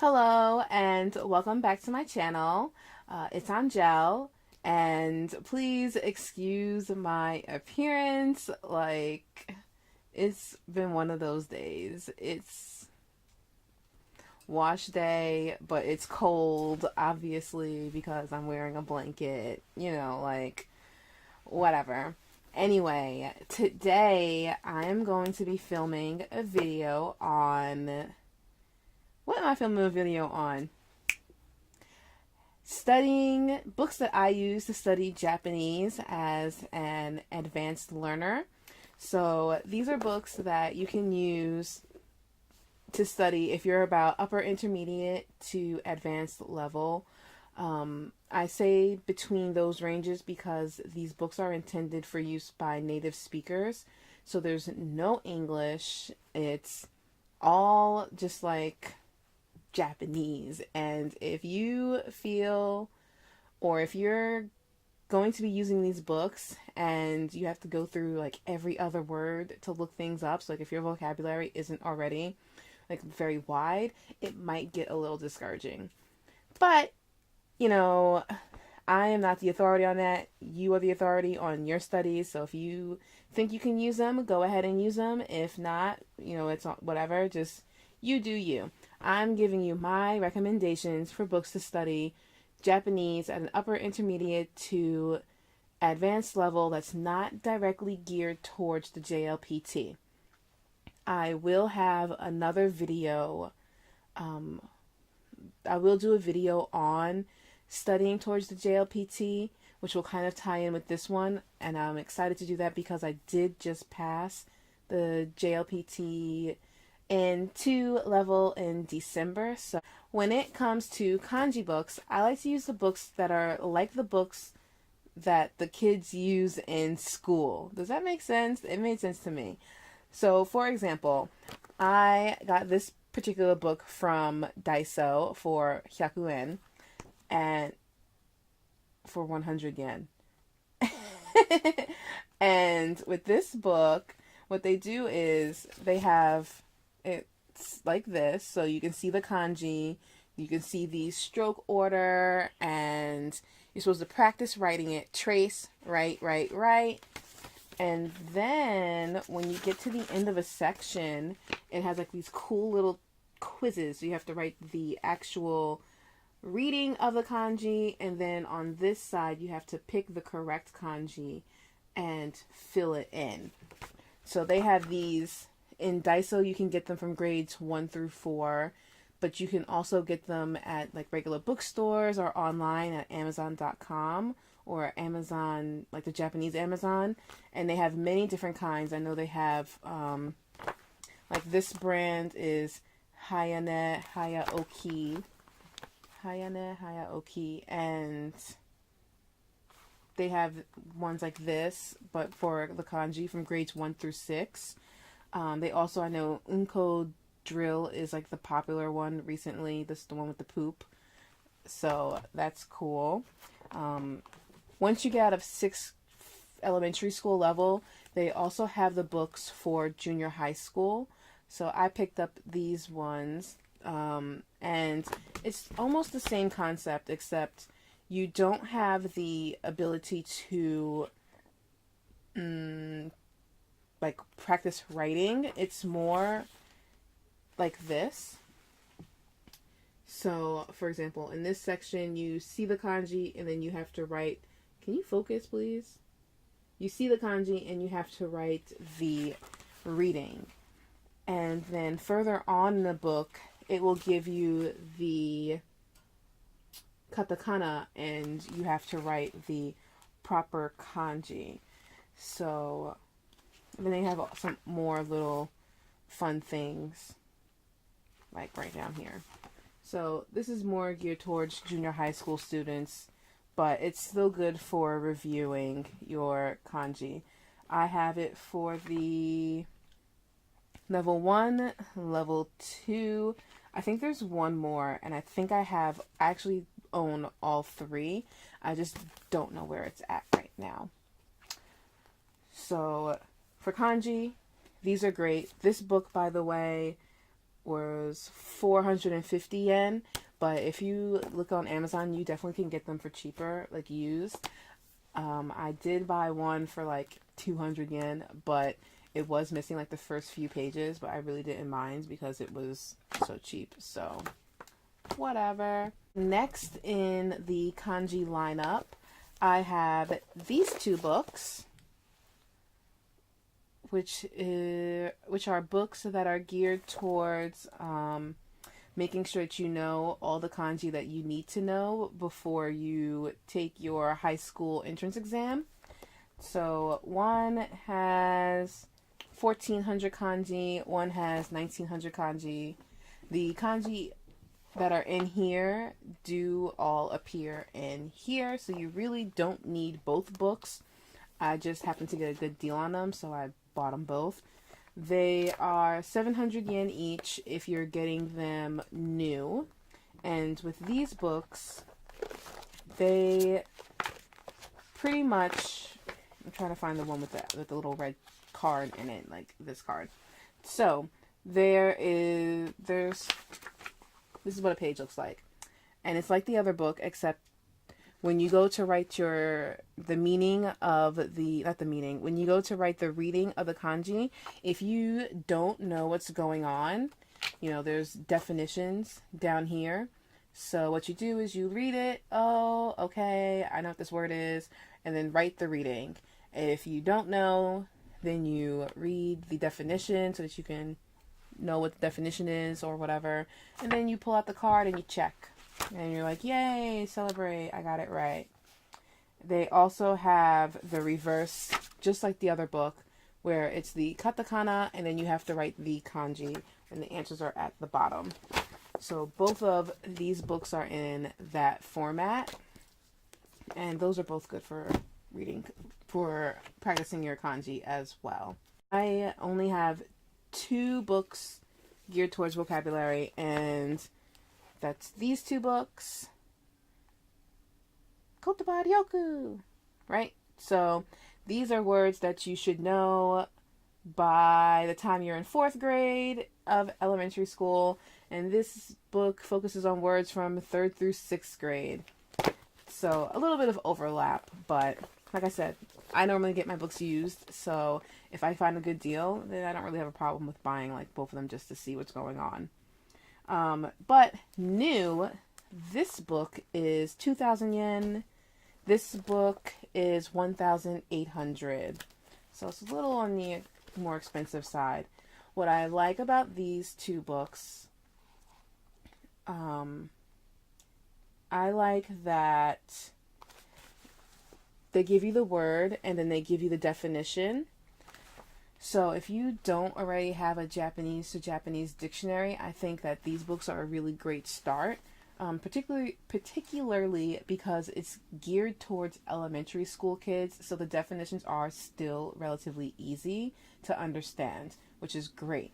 Hello and welcome back to my channel. It's Angel, and please excuse my appearance. Like, it's been one of those days. It's wash day, but it's cold, obviously, because I'm wearing a blanket, like, whatever. Anyway, today I am going to be filming a video on. What am I filming a video on? Studying books that I use to study Japanese as an advanced learner. So these are books that you can use to study if you're about upper intermediate to advanced level. I say between those ranges because these books are intended for use by native speakers. So there's no English. It's all just like Japanese. And if you feel, or if you're going to be using these books and you have to go through like every other word to look things up, so like if your vocabulary isn't already like very wide, it might get a little discouraging. But I am not the authority on that. You are the authority on your studies. So if you think you can use them, go ahead and use them. If not, it's whatever. Just you do you. I'm giving you my recommendations for books to study Japanese at an upper intermediate to advanced level that's not directly geared towards the JLPT. I will have another video. I will do a video on studying towards the JLPT, which will kind of tie in with this one. And I'm excited to do that because I did just pass the JLPT in 2 level in December. So when it comes to kanji books, I like to use the books that are like the books that the kids use in school. Does that make sense? It made sense to me. So for example, I got this particular book from Daiso for 100 yen and for 100 yen. And with this book, what they do is they have it's like this, so you can see the kanji, you can see the stroke order, and you're supposed to practice writing it. Trace, write. And then when you get to the end of a section, it has like these cool little quizzes. So you have to write the actual reading of the kanji, and then on this side you have to pick the correct kanji and fill it in. So they have these in Daiso. You can get them from grades 1 through 4, but you can also get them at like regular bookstores or online at Amazon.com or Amazon, like the Japanese Amazon. And they have many different kinds. I know they have like this brand is Hayane Hayaoki, and they have ones like this, but for the kanji from grades 1 through 6. They also, I know Unko Drill is like the popular one recently. This is the one with the poop. So that's cool. Once you get out of 6th elementary school level, they also have the books for junior high school. So I picked up these ones. And it's almost the same concept, except you don't have the ability to like practice writing. It's more like this. So for example, in this section you see the kanji and then you have to write. Can you focus, please? You see the kanji and you have to write the reading. And then further on in the book, it will give you the katakana and you have to write the proper kanji. So then they have some more little fun things like right down here. So this is more geared towards junior high school students, but it's still good for reviewing your kanji. I have it for the level 1, level 2. I think there's one more, and I think I actually own all 3. I just don't know where it's at right now. So for kanji, these are great. This book, by the way, was 450 yen. But if you look on Amazon, you definitely can get them for cheaper, like used. I did buy one for like 200 yen, but it was missing like the first few pages, but I really didn't mind because it was so cheap. So, whatever. Next in the kanji lineup, I have these two books, which are books that are geared towards making sure that you know all the kanji that you need to know before you take your high school entrance exam. So one has 1400 kanji, one has 1900 kanji. The kanji that are in here do all appear in here, so you really don't need both books. I just happened to get a good deal on them, so I bought them both. They are 700 yen each if you're getting them new. And with these books, they pretty much... I'm trying to find the one with the little red card in it, like this card. So, there's... This is what a page looks like. And it's like the other book, except when you go to write the meaning of when you go to write the reading of the kanji, if you don't know what's going on, there's definitions down here. So what you do is you read it, oh, okay, I know what this word is, and then write the reading. And if you don't know, then you read the definition so that you can know what the definition is or whatever. And then you pull out the card and you check. And you're like, yay, celebrate, I got it right. They also have the reverse, just like the other book, where it's the katakana and then you have to write the kanji, and the answers are at the bottom. So both of these books are in that format, and those are both good for reading, for practicing your kanji as well. I only have 2 books geared towards vocabulary, and that's these 2 books. Kotoba ryoku, right? So these are words that you should know by the time you're in 4th grade of elementary school, and this book focuses on words from 3rd through 6th grade. So a little bit of overlap, but like I said, I normally get my books used, so if I find a good deal, then I don't really have a problem with buying like both of them just to see what's going on. But new, this book is 2,000 yen. This book is 1,800. So it's a little on the more expensive side. What I like about these 2 books, I like that they give you the word and then they give you the definition. So if you don't already have a Japanese to Japanese dictionary, I think that these books are a really great start, particularly because it's geared towards elementary school kids, so the definitions are still relatively easy to understand, which is great.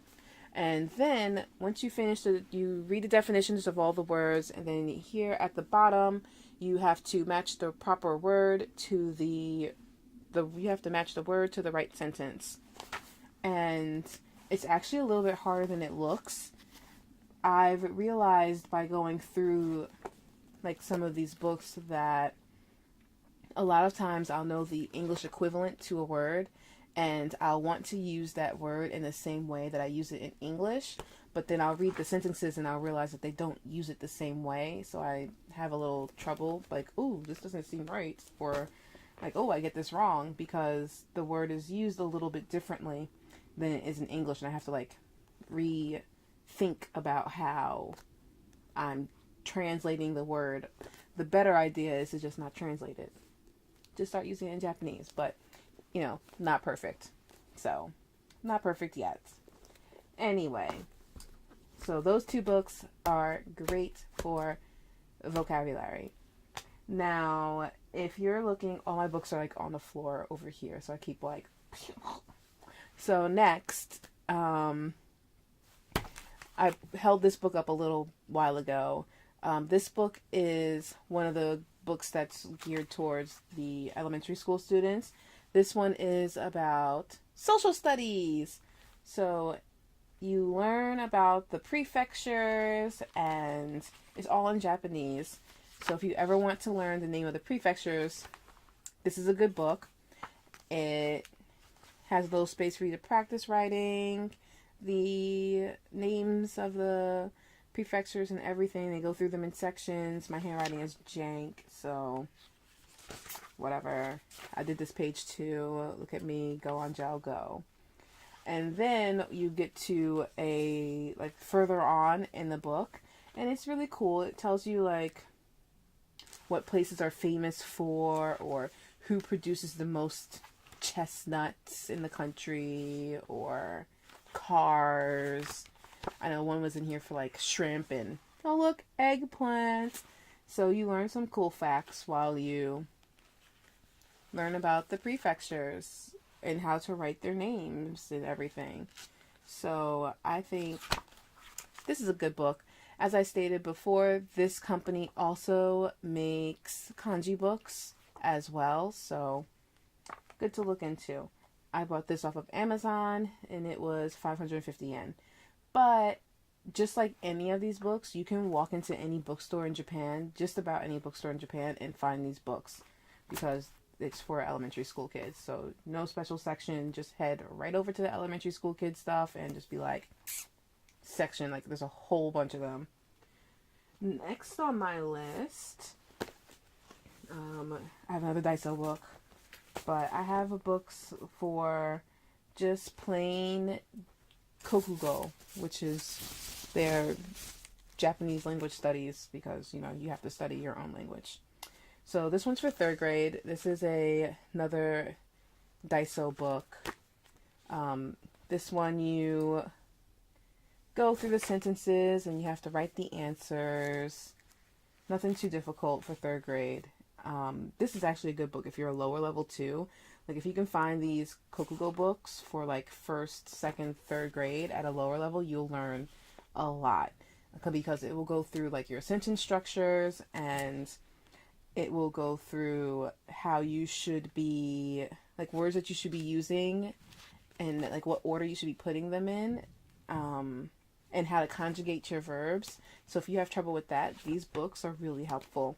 And then once you finish, you read the definitions of all the words, and then here at the bottom, you have to match the proper word to you have to match the word to the right sentence. And it's actually a little bit harder than it looks. I've realized by going through like some of these books that a lot of times I'll know the English equivalent to a word, and I'll want to use that word in the same way that I use it in English, but then I'll read the sentences and I'll realize that they don't use it the same way, so I have a little trouble, like, ooh, this doesn't seem right, or like, oh, I get this wrong, because the word is used a little bit differently than it is in English, and I have to like rethink about how I'm translating the word. The better idea is to just not translate it. Just start using it in Japanese, but not perfect. So, not perfect yet. Anyway, so those 2 books are great for vocabulary. Now, if you're looking, all my books are like on the floor over here, so I keep like... So next, I held this book up a little while ago. This book is one of the books that's geared towards the elementary school students. This one is about social studies. So you learn about the prefectures, and it's all in Japanese. So if you ever want to learn the name of the prefectures, this is a good book. It has a little space for you to practice writing the names of the prefectures and everything. They go through them in sections. My handwriting is jank, so whatever. I did this page too. Look at me, go on gel, go. And then you get to a, like, further on in the book, and it's really cool. It tells you, like, what places are famous for, or who produces the most chestnuts in the country, or cars. I know one was in here for, like, shrimp and, oh look, eggplant. So you learn some cool facts while you learn about the prefectures and how to write their names and everything. So I think this is a good book. As I stated before, this company also makes kanji books as well, so good to look into. I bought this off of Amazon, and it was 550 yen. But just like any of these books, you can walk into any bookstore in Japan, just about any bookstore in Japan, and find these books, because it's for elementary school kids. So no special section, just head right over to the elementary school kids stuff and just be like, section, like there's a whole bunch of them. Next on my list, I have another Daiso book, but I have books for just plain Kokugo, which is their Japanese language studies, because, you know, you have to study your own language. So this one's for 3rd grade. This is another Daiso book. This one you go through the sentences and you have to write the answers. Nothing too difficult for 3rd grade. This is actually a good book if you're a lower level too. Like, if you can find these Kokugo books for like 1st, 2nd, 3rd grade at a lower level, you'll learn a lot, because it will go through like your sentence structures, and it will go through how you should be, like, words that you should be using, and like what order you should be putting them in, and how to conjugate your verbs. So if you have trouble with that, these books are really helpful.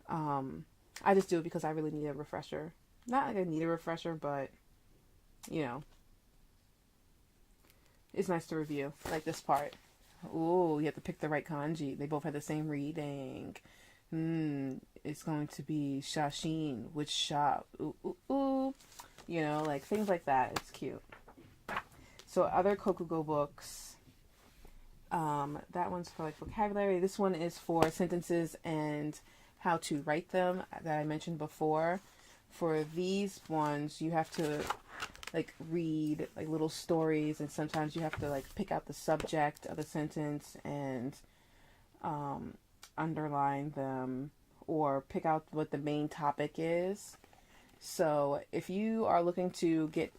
I just do it because I really need a refresher. Not like I need a refresher, but, you know, it's nice to review. Like this part. Ooh, you have to pick the right kanji. They both have the same reading. It's going to be shashin, which shop. Ooh, ooh, ooh. You know, like things like that. It's cute. So other Kokugo books. That one's for like vocabulary. This one is for sentences and how to write them, that I mentioned before. For these ones, you have to like read like little stories, and sometimes you have to like pick out the subject of the sentence and underline them, or pick out what the main topic is. So if you are looking to get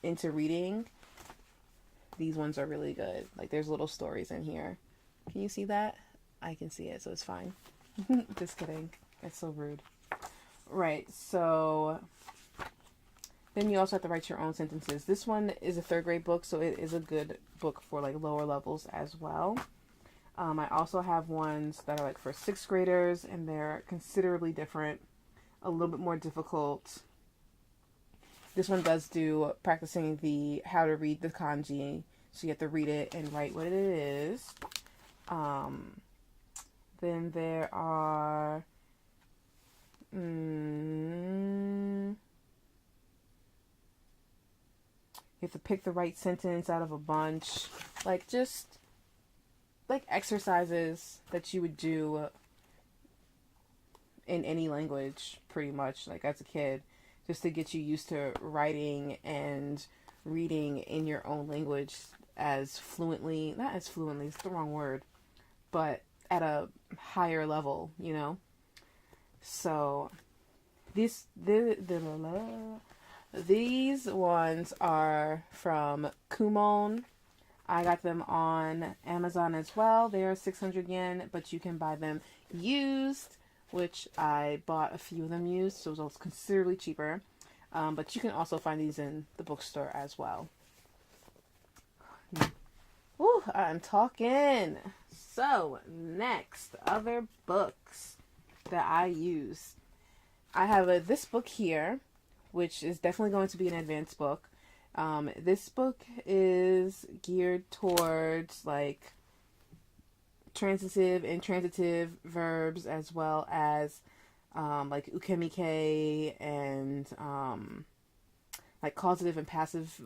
into reading, these ones are really good. Like, there's little stories in here. Can you see that? I can see it, so it's fine. Just kidding. That's so rude. Right, so then you also have to write your own sentences. This one is a 3rd grade book, so it is a good book for like lower levels as well. I also have ones that are like for 6th graders, and they're considerably different, a little bit more difficult. This one does do practicing the how to read the kanji, so you have to read it and write what it is. Then there are you have to pick the right sentence out of a bunch, like just like exercises that you would do in any language, pretty much, like as a kid, just to get you used to writing and reading in your own language as fluently, not as fluently, it's the wrong word, but at a higher level, you know? So these ones are from Kumon. I got them on Amazon as well. They are 600 yen, but you can buy them used, which I bought a few of them used, so it was considerably cheaper. But you can also find these in the bookstore as well. Whew, I'm talking. So, next, other books that I use. I have this book here, which is definitely going to be an advanced book. This book is geared towards like transitive and transitive verbs, as well as like ukemike and like causative and passive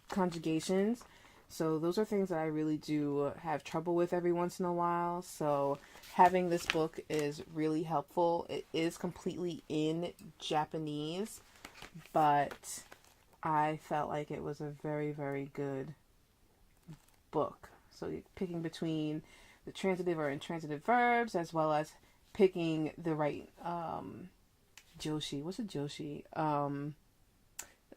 conjugations. So those are things that I really do have trouble with every once in a while. So having this book is really helpful. It is completely in Japanese, but I felt like it was a very, very good book. So you're picking between the transitive or intransitive verbs, as well as picking the right joshi. What's a joshi? Oh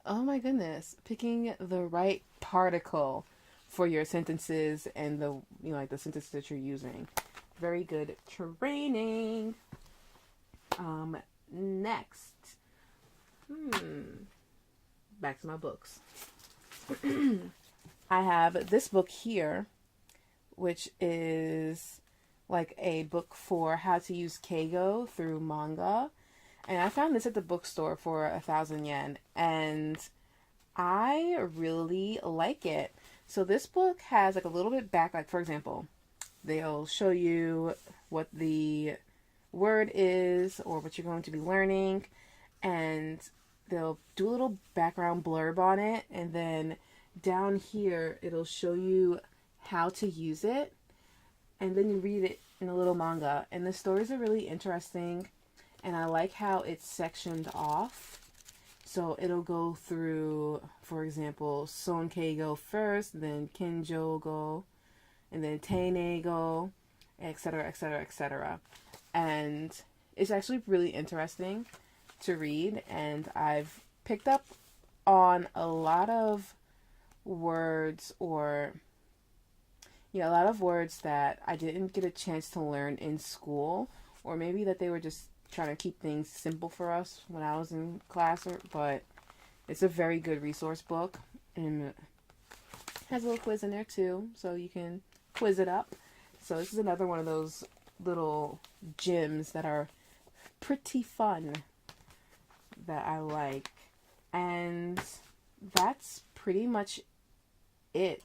my goodness, picking the right particle for your sentences and the like the sentences that you're using. Very good training. Next. Back to my books. I have this book here, which is like a book for how to use keigo through manga. And I found this at the bookstore for 1,000 yen, and I really like it. So this book has like a little bit back, like for example, they'll show you what the word is or what you're going to be learning, and they'll do a little background blurb on it, and then down here it'll show you how to use it, and then you read it in a little manga. And the stories are really interesting, and I like how it's sectioned off. So it'll go through, for example, Sonkeigo first, then Kenjogo, and then Teinego, etc., etc., etc. And it's actually really interesting to read, and I've picked up on a lot of words, or a lot of words that I didn't get a chance to learn in school, or maybe that they were just trying to keep things simple for us when I was in class, but it's a very good resource book, and it has a little quiz in there too, so you can quiz it up. So this is another one of those little gems that are pretty fun that I like. And that's pretty much it.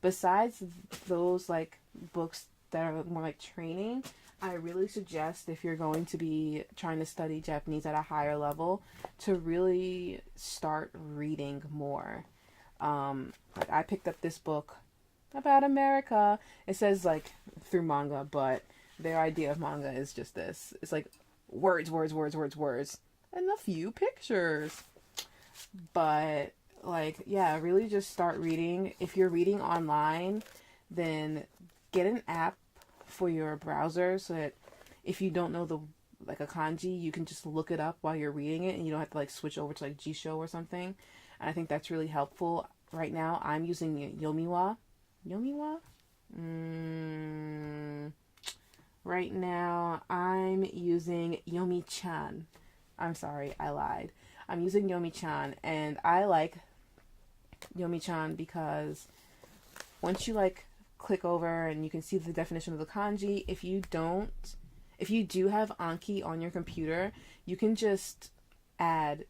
Besides those like books that are more like training, I really suggest, if you're going to be trying to study Japanese at a higher level, to really start reading more. Like I picked up this book about America. It says like through manga, but their idea of manga is just this. It's like words, words, words, words, words, and a few pictures. But like, yeah, really just start reading. If you're reading online, then get an app for your browser, so that if you don't know the like a kanji, you can just look it up while you're reading it, and you don't have to like switch over to like Jisho or something. And I think that's really helpful. Right now I'm using Yomiwa. Right now I'm using Yomi-chan. I'm sorry, I lied. I'm using Yomi-chan, and I like Yomi-chan because once you like click over and you can see the definition of the kanji, if you do have Anki on your computer, you can just add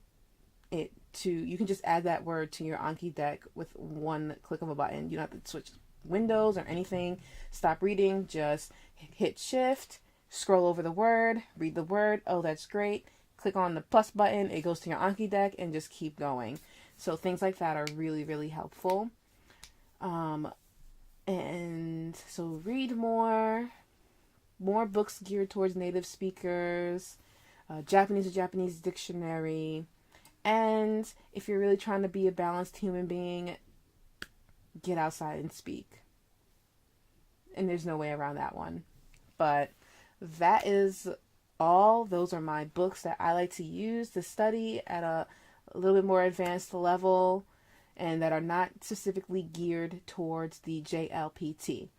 that word to your Anki deck with one click of a button. You don't have to switch windows or anything. Stop reading, just hit shift, scroll over the word, read the word. Oh, that's great. Click on the plus button, it goes to your Anki deck, and just keep going. So things like that are really, really helpful. And so read more books geared towards native speakers, Japanese to Japanese dictionary. And if you're really trying to be a balanced human being, get outside and speak. And there's no way around that one. But that is all. Those are my books that I like to use to study at a little bit more advanced level, and that are not specifically geared towards the JLPT.